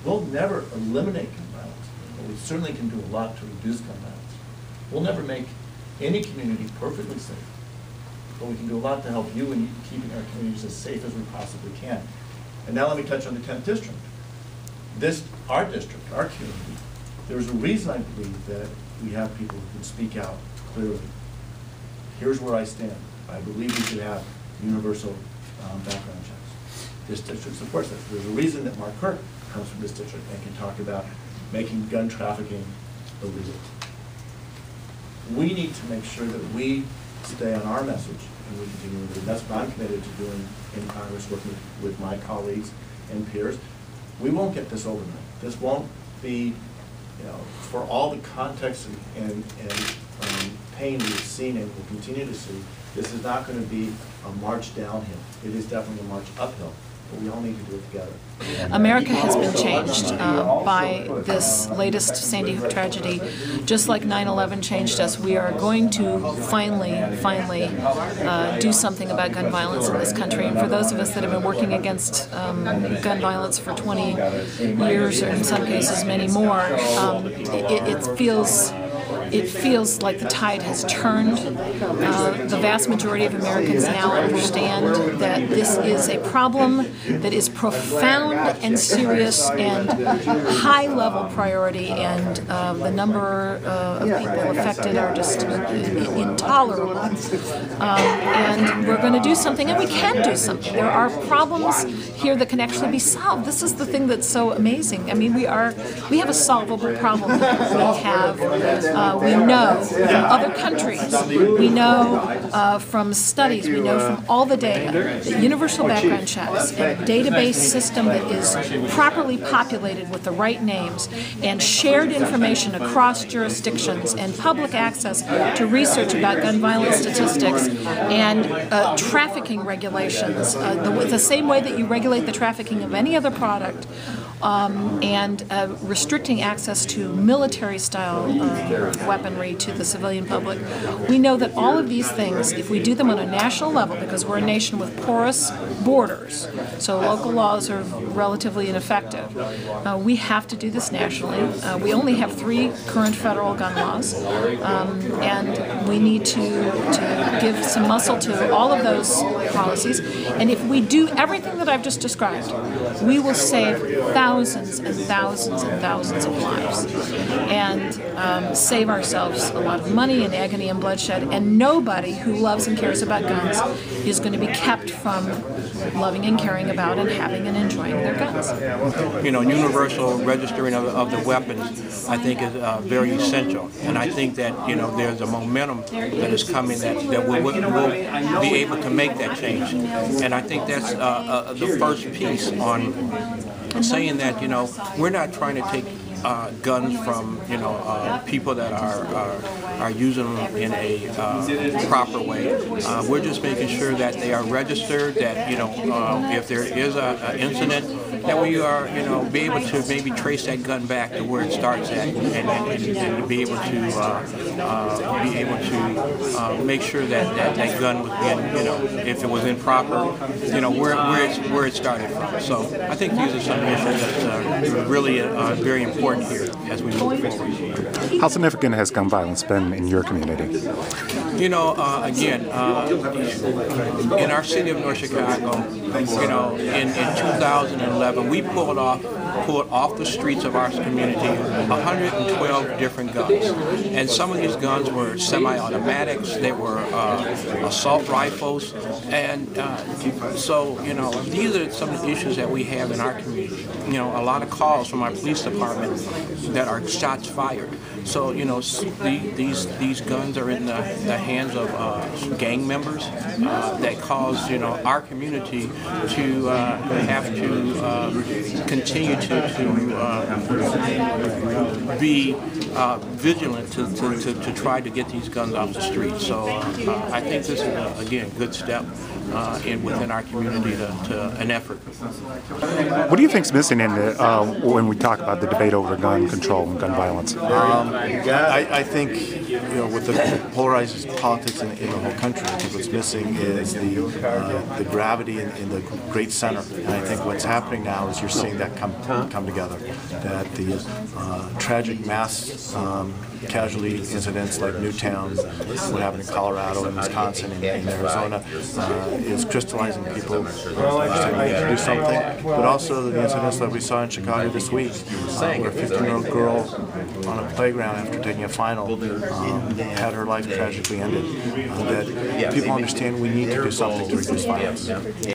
We'll never eliminate gun violence, but we certainly can do a lot to reduce gun violence. We'll never make any community perfectly safe, but we can do a lot to help you in keeping our communities as safe as we possibly can. And now let me touch on the 10th district. Our district, our community, there's a reason I believe that we have people who can speak out clearly. Here's where I stand. I believe we should have universal background checks. This district supports that. There's a reason that Mark Kirk comes from this district and can talk about making gun trafficking illegal. We need to make sure that we stay on our message and we continue to do. That's what I'm committed to doing in Congress, working with my colleagues and peers. We won't get this overnight. This won't be, for all the context and pain we've seen and will continue to see, this is not going to be a march downhill. It is definitely a march uphill, but we all need to do it together. America has been changed by this latest Sandy Hook tragedy. Just like 9/11 changed us, we are going to finally do something about gun violence in this country. And for those of us that have been working against gun violence for 20 years, or in some cases many more, it feels like the tide has turned. The vast majority of Americans now understand that this is a problem that is profound and serious and high-level priority, and the number of people affected are just intolerable. And we're going to do something, and we can do something. There are problems here that can actually be solved. This is the thing that's so amazing. I mean, we have a solvable problem. We know from other countries, we know from studies, we know from all the data that universal background checks and a database system that is properly populated with the right names and shared information across jurisdictions and public access to research about gun violence statistics and trafficking regulations, the same way that you regulate the trafficking of any other product, and restricting access to military-style weaponry to the civilian public. We know that all of these things, if we do them on a national level, because we're a nation with porous borders, so local laws are relatively ineffective, we have to do this nationally. We only have 3 current federal gun laws, and we need to give some muscle to all of those policies. And if we do everything that I've just described, we will save thousands and thousands and thousands of lives and save ourselves a lot of money and agony and bloodshed, and nobody who loves and cares about guns is going to be kept from loving and caring about and having and enjoying their guns. Universal registering of the weapons, I think, is very essential, and I think that there's a momentum that is coming that we'll be able to make that change, and I think that's the first piece on saying that we're not trying to take guns from people that are using them in a proper way. We're just making sure that they are registered, that if there is an incident, that we are be able to maybe trace that gun back to where it starts at, and be able to make sure that that gun was being if it was improper, where it started from. So I think these are some issues that are really very important here as we move forward. How significant has gun violence been in your community? Again, in our city of North Chicago, in 2011, we pulled off the streets of our community 112 different guns, and some of these guns were semi-automatics, they were assault rifles, and so these are some of the issues that we have in our community. A lot of calls from our police department that are shots fired. So these guns are in the hands of gang members that cause our community to have to continue to be vigilant to try to get these guns off the street. So I think this is again a good step within our community to an effort. What do you think is missing in when we talk about the debate over gun control and gun violence? I think, with the polarized politics in the whole country, I think what's missing is the gravity in the great center. And I think what's happening now is you're seeing that come together. That the tragic mass casualty incidents like Newtown, what happened in Colorado and Wisconsin and Arizona, is crystallizing people saying we need to do something. But also the incidents that we saw in Chicago this week, where a 15-year-old girl on a playground after taking a final had her life tragically ended. That people understand we need to do something to reduce violence.